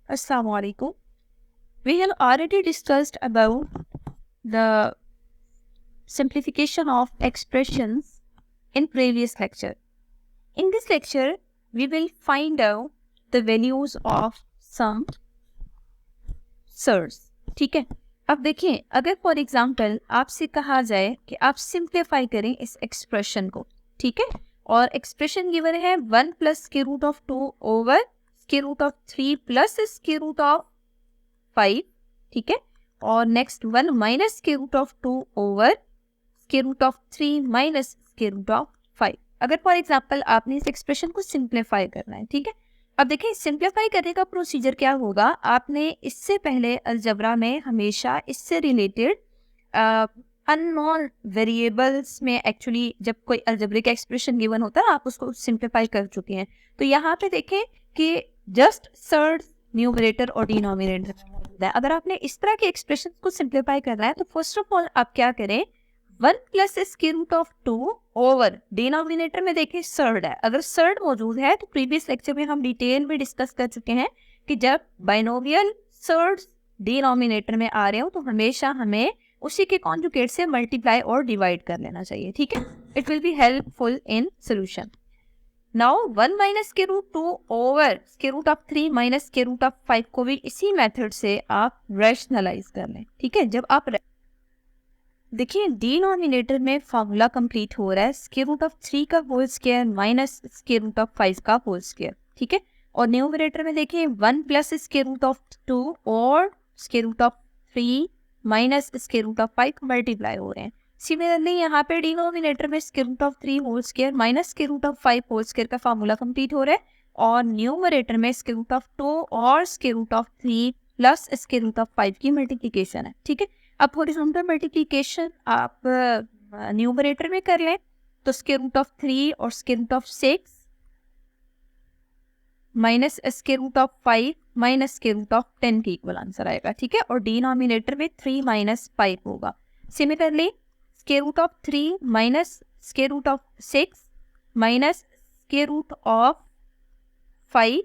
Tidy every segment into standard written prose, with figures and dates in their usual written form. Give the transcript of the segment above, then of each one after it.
Assalamu alaikum. We have already discussed about the simplification of expressions in previous lecture. In this lecture, we will find out the values of some surds. ठीक है, अब देखिए, अगर for example आपसे कहा जाए कि आप सिंप्लीफाई करें इस एक्सप्रेशन को, ठीक है, और एक्सप्रेशन गिवन है 1 plus square root of 2 over square root of 3 plus square root of 5, ठीक है, और next 1 minus square root of 2 over square root of 3 minus square root of 5। अगर फॉर एग्जांपल आपने इस एक्सप्रेशन को सिंप्लीफाई करना है, ठीक है, अब देखिए सिंप्लीफाई करने का प्रोसीजर क्या होगा। आपने इससे पहले अलजबरा में हमेशा इससे रिलेटेड अननोन वेरिएबल्स में एक्चुअली जब कोई अलजब्रिक एक्सप्रेशन गिवन होता है आप उसको सिंप्लीफाई कर चुके हैं। तो यहाँ पे देखें कि जस्ट सर्ड न्यूमरेटर और डिनोमिनेटर मौजूद है। अगर आपने इस तरह के एक्सप्रेशन को सिंप्लीफाई करना है तो फर्स्ट ऑफ ऑल आप क्या करें, 1 plus square root of 2 over denominator में देखिए सर्ड है। अगर सर्ड मौजूद है तो प्रीवियस लेक्चर में हम डिटेल में डिस्कस कर चुके हैं कि जब बाइनोमियल सर्ड डिनोमिनेटर में आ रहे हो तो हमेशा हमें उसी के कॉन्जुगेट से मल्टीप्लाई और डिवाइड कर लेना चाहिए, ठीक है। It will be helpful in solution. Now 1 minus के root 2 over square root of 3 minus square root of 5 को भी इसी मेथड से आप रैशनलाइज कर लें, ठीक है। जब आप देखिए डिनोमिनेटर में फॉर्मूला कंप्लीट हो रहा है स्क्वायर रूट ऑफ 3 का whole square minus square root of 5 का होल स्क्वायर, ठीक है, और न्यूमरेटर में देखिए 1 प्लस स्क्वायर रूट ऑफ 2 और square root of 3 minus square root of 5 multiply हो रहे हैं। सिमिलरली यहाँ पे डिनोमिनेटर में square root of 3 whole square minus square root of 5 whole square का फार्मूला कंप्लीट हो रहा है, और न्यूमरेटर में स्क्वायर रूट ऑफ 2 और square root of 3 plus square root of 5 की मल्टीप्लिकेशन है, ठीक है। अब हॉरिजॉन्टल मल्टीप्लिकेशन आप न्यूमरेटर में कर लें तो स्क्वायर रूट ऑफ 3 और square root of 6 minus square root of 5 minus square root of 10 की इक्वल आंसर आएगा, ठीक है, और डिनोमिनेटर में 3 माइनस 5 होगा। Similarly square root of 3 minus square root of 6 minus square root of 5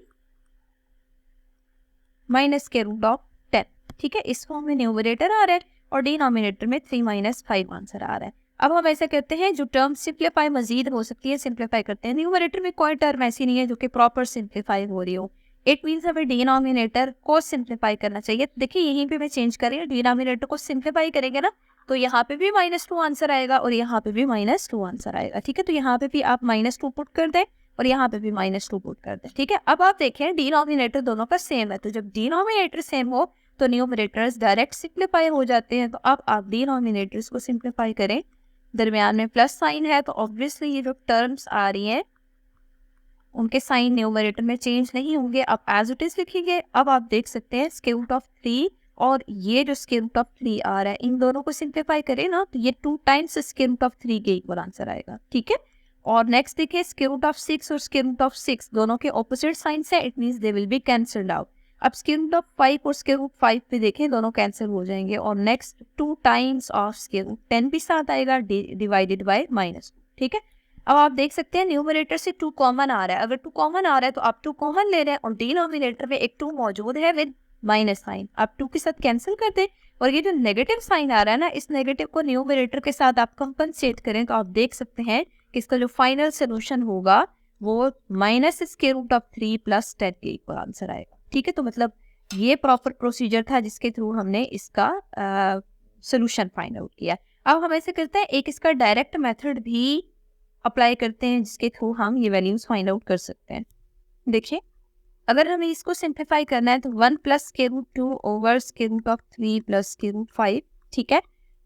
minus square root of 10, ठीक है, इस फॉर्म में न्यूमरेटर आ रहा है और डिनोमिनेटर में 3 माइनस 5 आंसर आ रहा है। अब हम ऐसा करते हैं जो टर्म सिंप्लीफाई मजीद हो सकती है सिंप्लीफाई करते हैं। न्यूमरेटर में कोई टर्म ऐसी नहीं है जो कि प्रॉपर सिंप्लीफाई हो रही हो, इट मीन्स हमें डिनोमिनेटर को सिंप्लीफाई करना चाहिए। देखिए यहीं पे मैं चेंज कर रही हूँ, डिनोमिनेटर को सिंप्लीफाई करेंगे ना तो यहाँ पे भी -2 आंसर आएगा और यहाँ पे भी -2 आंसर आएगा, ठीक है, तो यहाँ पे भी आप -2 पुट कर दें और यहाँ पे भी -2 पुट कर दें, ठीक है। अब आप देखें डिनोमिनेटर दोनों का सेम है, तो जब डिनोमिनेटर सेम हो तो न्यूमरेटर्स डायरेक्ट सिंप्लीफाई हो जाते हैं। तो अब आप डिनोमिनेटर्स को सिंप्लीफाई करें, दरमियान में प्लस साइन है तो ऑब्वियसली ये जो टर्म्स आ रही हैं उनके साइन न्यूमरेटर में चेंज नहीं होंगे, आप एज इट इज लिखेंगे। अब आप देख सकते हैं स्क्वायर रूट ऑफ 3 और ये जो स्क्वायर रूट ऑफ 3 आ रहा है इन दोनों को सिंप्लीफाई करें ना तो ये 2 टाइम्स स्क्वायर रूट ऑफ 3 के इक्वल आंसर आएगा, ठीक है। और नेक्स्ट देखिए स्क्वायर रूट ऑफ 6 और स्क्वायर रूट ऑफ 6 दोनों के ऑपोजिट साइंस है, it means they will be cancelled out. अब स्क्वायर रूट ऑफ 5 और स्क्वायर रूट 5 पे देखें दोनों कैंसिल हो जाएंगे और next 2 times of square root 10 भी साथ आएगा डिवाइडेड बाय -2, ठीक है। अब आप देख सकते हैं न्यूमरेटर से 2 कॉमन आ रहा है, अगर 2 कॉमन आ रहा है तो आप 2 कॉमन ले रहे हैं और डिनोमिनेटर में एक 2 मौजूद है विद माइनस साइन, आप 2 के साथ कैंसिल कर दें और ये जो नेगेटिव साइन आ रहा है ना इस नेगेटिव को न्यूमरेटर के साथ आप कंपनसेट करें तो आप देख सकते हैं कि इसका जो फाइनल सोल्यूशन होगा वो minus square root of 3 plus 10 के इक्वल आंसर आएगा, ठीक है। तो मतलब ये प्रॉपर प्रोसीजर था जिसके थ्रू हमने इसका सोल्यूशन फाइंड आउट किया। अब हम ऐसे करते हैं एक इसका डायरेक्ट मेथड भी अप्लाई करते हैं जिसके थ्रू हम ये वैल्यूज फाइंड आउट कर सकते हैं। देखिए अगर हमें इसको सिंप्लीफाई करना है तो 1 plus square root 2 over square root of 3 plus square root 5, ठीक है,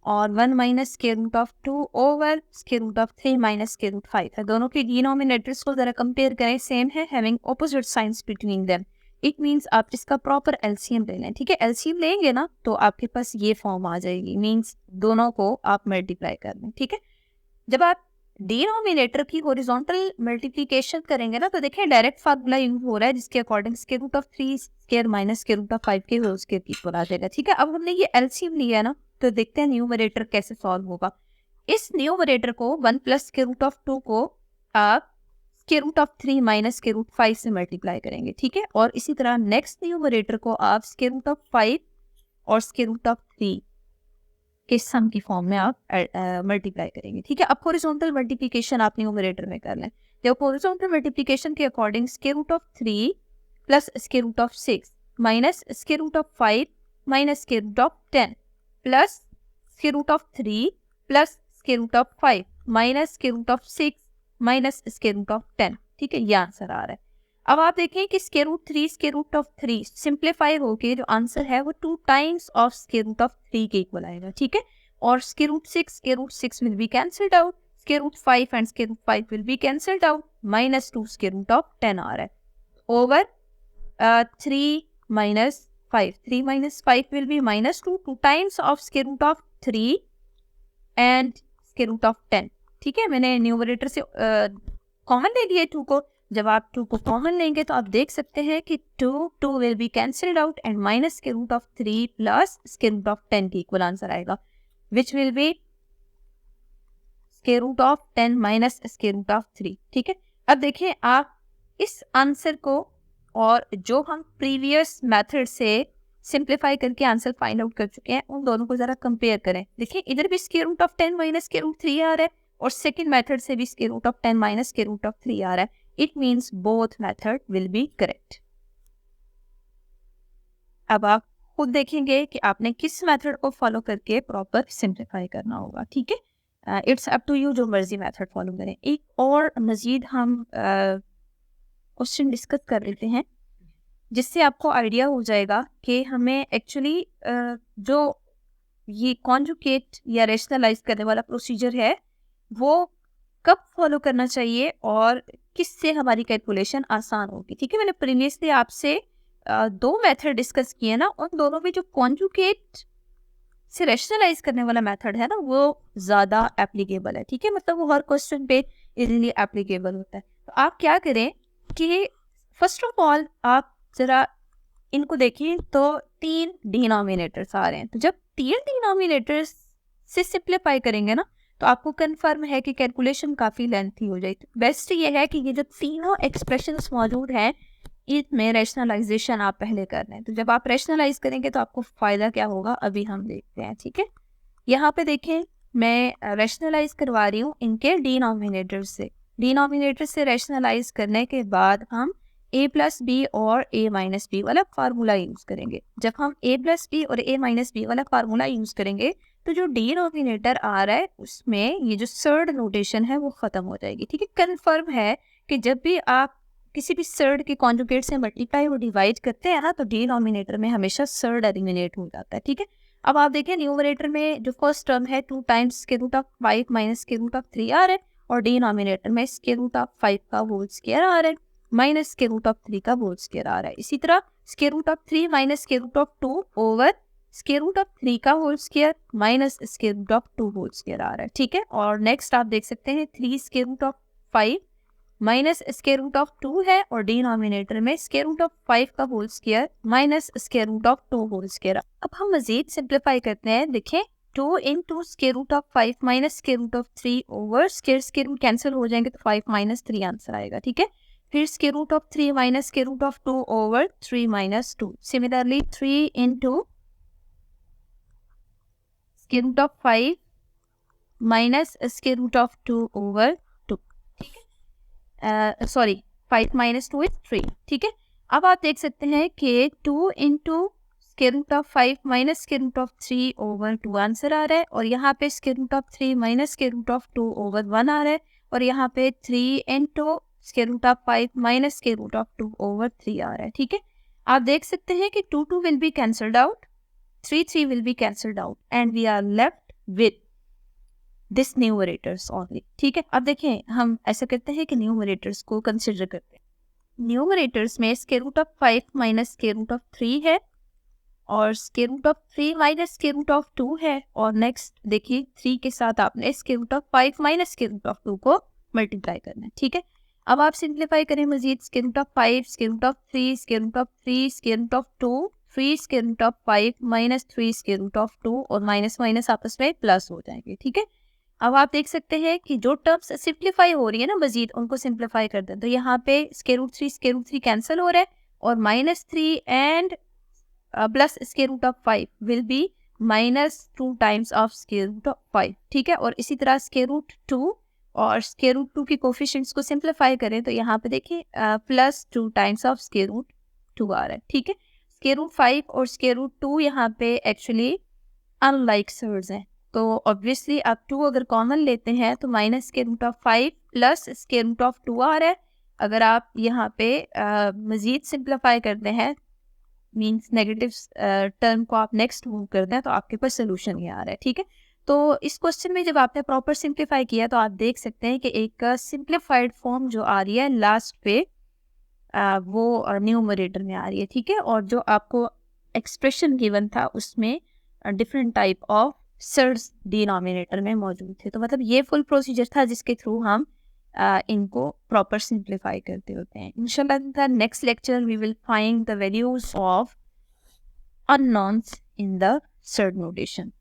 और 1 minus square root of 2 over square root of 3 minus square root 5 है। दोनों के डिनोमिनेटर्स को जरा कंपेयर करें, सेम है, having opposite science between them, it means आप इसका प्रॉपर एलसीएम ले लें, ठीक है। एलसीएम लेंगे ना तो आपके पास ये फॉर्म आ जाएगी, मीन्स दोनों को आप मल्टीप्लाई कर लें, ठीक है। जब आप डिनोमिनेटर की हॉरिजॉन्टल मल्टीप्लिकेशन करेंगे ना तो देखें डायरेक्ट फार्मूला यूज हो रहा है जिसके according square root of 3 square minus square root of 5 के होल स्क्वायर की इक्वल आ जाएगा, ठीक है। अब हमने ये एलसीएम लिया ना तो देखते हैं न्यूमरेटर कैसे सॉल्व होगा। इस न्यूमरेटर को 1 प्लस स्क्वायर रूट ऑफ 2 को आप square root of 3 minus square root 5 से मल्टीप्लाई करेंगे, ठीक है। और इसी तरह नेक्स्ट न्यूमरेटर को आप स्क्वायर रूट ऑफ 5 और स्क्वायर रूट ऑफ 3 के सम की फॉर्म में आप मल्टीप्लाई करेंगे, ठीक है। अब हॉरिजॉन्टल मल्टीप्लिकेशन आप न्यूमरेटर में कर लें। देखो हॉरिजॉन्टल मल्टीप्लिकेशन के according square root of 3 plus square root of 6 minus square root of 5 minus square root of 10 plus square root of 3 plus square root of 5 minus square root of 6 minus square root of 10, ठीक है। ये answer आ रहा है। अब आप देखें कि square root 3 square root of 3 simplify होके जो आंसर है वो 2 times of square root of 3 के इक्वल आएगा, ठीक है। और square root 6 will be cancelled out, square root 5 and square root 5 will be cancelled out, minus 2 square root of 10 आ रहा है over 3 minus 5. 3 minus 5 will be minus 2. 2 times of square root of 3 and square root of 10. ठीक है, मैंने numerator से common ले लिया 2 को। जब आप 2 को कॉमन लेंगे तो आप देख सकते हैं कि 2 will be cancelled out and minus square root of 3 plus square root of 10 की इक्वल आंसर आएगा, which will be square root of 10 minus square root of 3। ठीक है, अब देखिए आप इस आंसर को और जो हम प्रीवियस मेथड से सिंप्लीफाई करके आंसर फाइंड आउट कर चुके हैं उन दोनों को जरा कंपेयर करें। देखिए इधर भी square root of 10 minus square root 3 आ रहा है और सेकंड मेथड से भी square root of 10 minus square root of 3 आ रहा है। It means both method will be correct. अब आप खुद देखेंगे कि आपने किस मेथड को फॉलो करके प्रॉपर सिंप्लीफाई करना होगा। ठीक है, इट्स अप टू यू, जो मर्जी मेथड फॉलो करें। एक और मजीद हम क्वेश्चन डिस्कस कर लेते हैं जिससे आपको आइडिया हो जाएगा कि हमें एक्चुअली जो ये कॉन्जुगेट या रेशनलाइज करने वाला प्रोसीजर है वो कब फॉलो करना चाहिए और किससे हमारी कैलकुलेशन आसान होगी। ठीक है, मैंने प्रीवियसली आपसे 2 मेथड डिस्कस किए ना, उन दोनों में जो कॉन्जुगेट से रेशनलाइज करने वाला मेथड है ना वो ज़्यादा एप्लीकेबल है। ठीक है, मतलब वो हर क्वेश्चन पे इजीली एप्लीकेबल होता है। तो आप क्या करें कि फर्स्ट ऑफ ऑल आप जरा इनको देखिए तो 3 डिनोमिनेटर्स आ रहे हैं। तो जब 3 डिनोमिनेटर्स से सिंप्लीफाई करेंगे ना तो आपको कंफर्म है कि कैलकुलेशन काफ़ी लेंथी हो जाएगी। बेस्ट ये है कि ये जो तीनों एक्सप्रेशंस मौजूद हैं इसमें रैशनलाइजेशन आप पहले कर लें। तो जब आप रैशनलाइज करेंगे तो आपको फ़ायदा क्या होगा अभी हम देखते हैं। ठीक है, यहाँ पे देखें मैं रैशनलाइज करवा रही हूँ इनके डिनोमिनेटर से। डिनोमिनेटर से रैशनलाइज करने के बाद हम a प्लस बी और a माइनस बी वाला फार्मूला यूज़ करेंगे। जब हम a प्लस बी और a माइनस बी वाला फार्मूला यूज़ करेंगे तो जो डिनोमिनेटर आ रहा है उसमें ये जो सर्ड नोटेशन है वो ख़त्म हो जाएगी। ठीक है, कन्फर्म है कि जब भी आप किसी भी सर्ड के कॉन्जुगेट से मल्टीप्लाई और डिवाइड करते हैं ना तो डिनोमिनेटर में हमेशा सर्ड एलिमिनेट हो जाता है। ठीक है, अब आप देखें न्यूमरेटर में जो फर्स्ट टर्म है 2 times square root of 5 minus square root of 3 आ रहा है और डिनोमिनेटर में स्क्वायर रूट ऑफ 5 का होल स्क्वायर आ रहा है माइनस स्क्वायर रूट ऑफ 3 का होल स्क्वायर आ रहा है। इसी तरह square root of 3 minus square root of 2 over square root of 3 का whole square minus square root of 2 whole square आ रहा है। ठीक है, और नेक्स्ट आप देख सकते हैं 3 square root of 5 minus square root of 2 है और डिनोमिनेटर में स्क्वायर रूट ऑफ 5 का whole square minus square root of 2 whole square. अब हम मजीद सिंप्लीफाई करते हैं। देखें 2 into square root of 5 minus square root of 3 over square root cancel हो जाएंगे तो 5 माइनस 3 आंसर आएगा। ठीक है, फिर square root of 3 minus square root of 2 over 3 minus 2। Similarly 3 into square root of 5 minus square root of 2 over 2। ठीक है, sorry 5 minus 2 is 3। ठीक है, अब आप देख सकते हैं कि 2 into square root of 5 minus square root of 3 over 2 answer आ रहा है और यहाँ पे square root of 3 minus square root of 2 over 1 आ रहा है और यहाँ पे 3 into square root of 5 minus square root of 2 over 3 आ रहा है। ठीक है, आप देख सकते हैं कि 2 will be cancelled out, 3 will be cancelled out and we are left with this numerators only. ठीक है, अब देखें हम ऐसा करते हैं कि न्यूमरेटर्स को कंसिडर करते हैं। न्यूमरेटर्स में square root of 5 minus square root of 3 है और square root of 3 minus square root of 2 है और नेक्स्ट देखिए 3 के साथ आपने square root of 5 minus square root of 2 को मल्टीप्लाई करना है। ठीक है, अब आप सिंप्लीफाई करें मजीद square root of 5 square root of 3 square root of 3 square root of 2 3 square root of 5 minus 3 square root of 2 और माइनस माइनस आपस में प्लस हो जाएंगे। ठीक है, अब आप देख सकते हैं कि जो टर्म्स सिंप्लीफाई हो रही है ना मजीद, उनको सिंप्लीफाई कर दें तो यहाँ पे स्क्वायर रूट थ्री कैंसिल हो रहा है और -3 and plus square root of 5 will be -2 times of square root of 5, ठीक है। और इसी तरह स्क्वायर रूट 2 और स्क्वायर रूट 2 की कोफिशिएंट्स को सिंप्लीफाई करें तो यहाँ पे देखिए +2 टाइम्स ऑफ स्क्वायर रूट 2 आ रहा है, ठीक है। स्क्वायर रूट 5 और स्क्वायर रूट 2 यहाँ पे एक्चुअली अनलाइक सर्ड्स हैं, तो ऑब्वियसली आप 2 अगर कॉमन लेते हैं तो minus square root of 5 plus square root of 2 आ रहा है। अगर आप यहाँ पे मज़ीद सिंप्लीफाई करते हैं, मींस नेगेटिव टर्म को आप नेक्स्ट मूव करते हैं, तो आपके पास सोल्यूशन ये आ रहा है, ठीक है। तो इस क्वेश्चन में जब आपने प्रॉपर सिंप्लीफाई किया तो आप देख सकते हैं कि एक सिंप्लीफाइड फॉर्म जो आ रही है लास्ट पे वो न्यूमरेटर में आ रही है, ठीक है। और जो आपको एक्सप्रेशन गिवन था उसमें different type of surds denominator में मौजूद थे। तो मतलब ये फुल प्रोसीजर था जिसके थ्रू हम इनको प्रॉपर सिंप्लीफाई करते होते हैं। इंशाल्लाह next lecture we will find the values of unknowns in the surd notation.